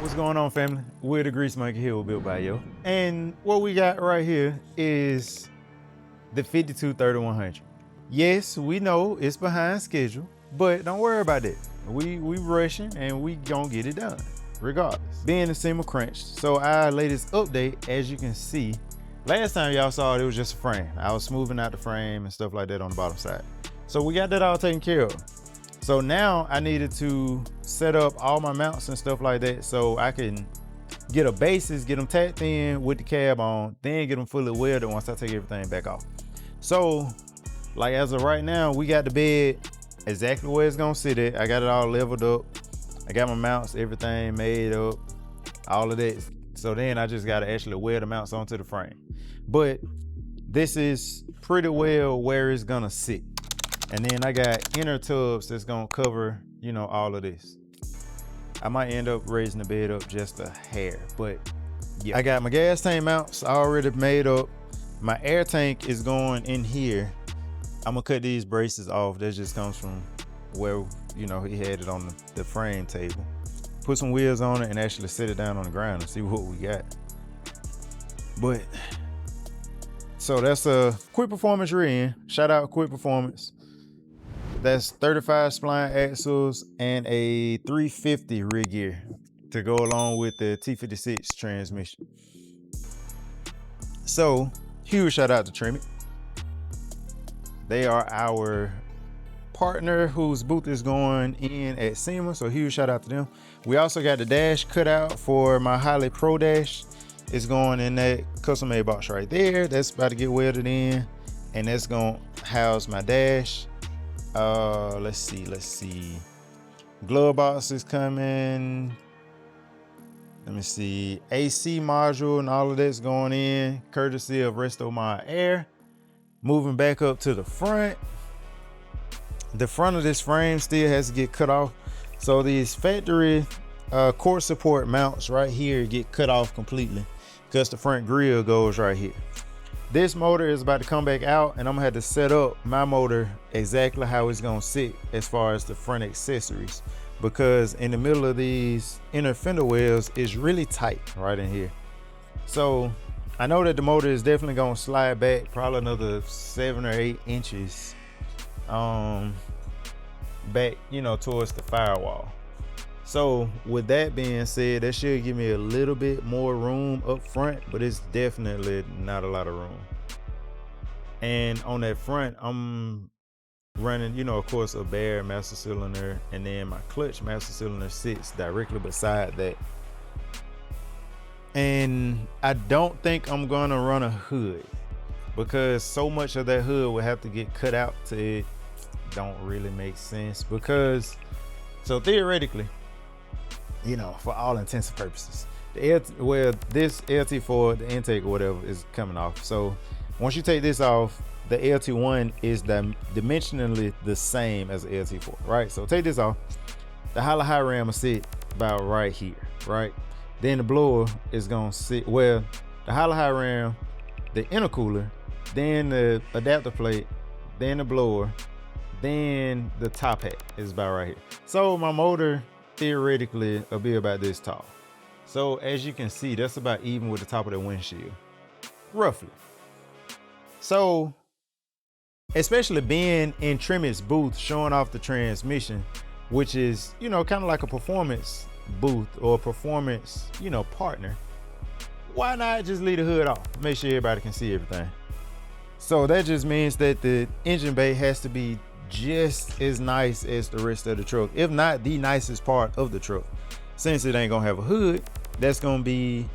What's going on, family? We're the Grease Monkey here with BuiltbyYO. And what we got right here is the 52-3100. Yes, we know it's behind schedule, but don't worry about that. We rushing and we gonna get it done, regardless. Being the SEMA crunched, so our latest update, as you can see, last time y'all saw it was just a frame. I was smoothing out the frame and stuff like that on the bottom side. So we got that all taken care of. So now I needed to set up all my mounts and stuff like that so I can get a basis, get them tacked in with the cab on, then get them fully welded once I take everything back off. So like as of right now, we got the bed exactly where it's gonna sit at. I got it all leveled up. I got my mounts, everything made up, all of that. So then I just gotta actually weld the mounts onto the frame. But this is pretty well where it's gonna sit. And then I got inner tubs that's gonna cover, you know, all of this. I might end up raising the bed up just a hair, but yeah. I got my gas tank mounts already made up. My air tank is going in here. I'm gonna cut these braces off. That just comes from where, you know, he had it on the frame table. Put some wheels on it and actually set it down on the ground and see what we got. But, so that's a Quick Performance rear end. Shout out Quick Performance. That's 35 spline axles and a 350 rear gear to go along with the T56 transmission. So huge shout out to Trim-It. They are our partner whose booth is going in at SEMA, so huge shout out to them. We also got the dash cut out for my Holley Pro Dash. It's going in that custom made box right there. That's about to get welded in, and that's gonna house my dash. Let's see. Glove box is coming. Let me see. AC module and all of that's going in, courtesy of RussD Air. Moving back up to the front. The front of this frame still has to get cut off. So these factory core support mounts right here get cut off completely because the front grille goes right here. This motor is about to come back out, and I'm gonna have to set up my motor exactly how it's gonna sit as far as the front accessories, because in the middle of these inner fender wells is really tight right in here. So I know that the motor is definitely gonna slide back probably another 7 or 8 inches back, you know, towards the firewall. So with that being said, that should give me a little bit more room up front, but it's definitely not a lot of room. And on that front, I'm running, you know, of course, a Baer master cylinder, and then my clutch master cylinder sits directly beside that. And I don't think I'm gonna run a hood, because so much of that hood will have to get cut out to it. Don't really make sense, because so theoretically, you know, for all intents and purposes, this LT4, the intake or whatever, is coming off. So once you take this off, the LT1 is dimensionally the same as the LT4, right? So take this off. The Holley high ram will sit about right here, right? Then the blower is gonna sit, well, the Holley high ram, the intercooler, then the adapter plate, then the blower, then the top hat is about right here. So my motor theoretically will be about this tall. So as you can see, that's about even with the top of the windshield, roughly. So especially being in Trim-It's booth, showing off the transmission, which is, you know, kind of like a performance booth or performance, you know, partner, why not just leave the hood off? Make sure everybody can see everything. So that just means that the engine bay has to be just as nice as the rest of the truck, if not the nicest part of the truck. Since it ain't gonna have a hood, that's gonna be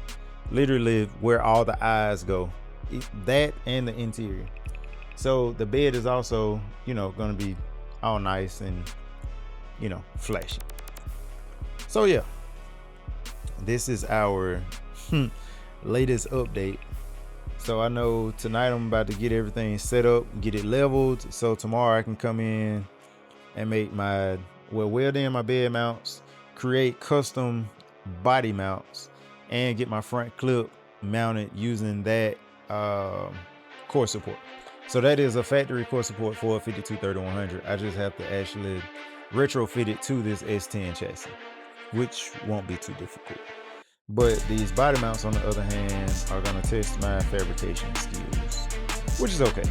literally where all the eyes go, that and the interior. So the bed is also, you know, gonna be all nice and, you know, flashy. So yeah, this is our latest update. So I know tonight I'm about to get everything set up, get it leveled, so tomorrow I can come in and make my, well, weld in my bed mounts, create custom body mounts, and get my front clip mounted using that core support. So that is a factory core support for a 52-3100. I just have to actually retrofit it to this S10 chassis. which won't be too difficult. But these body mounts, on the other hand, are gonna test my fabrication skills, which is okay,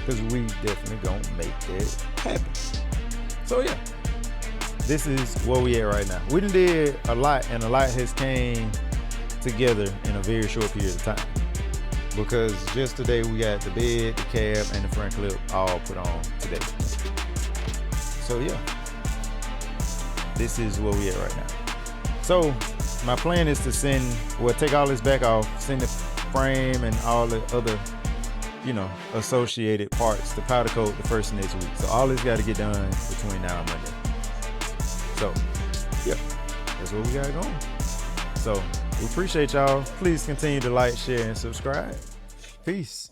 because we definitely gonna make that happen. So yeah, this is where we at right now. We done did a lot, and a lot has came together in a very short period of time. Because just today we got the bed, the cab, and the front clip all put on today. So yeah, this is where we at right now. So my plan is to take all this back off, send the frame and all the other, associated parts to powder coat the first next week. So all this got to get done between now and Monday. So yeah, that's what we got going. So we appreciate y'all. Please continue to like, share, and subscribe. Peace.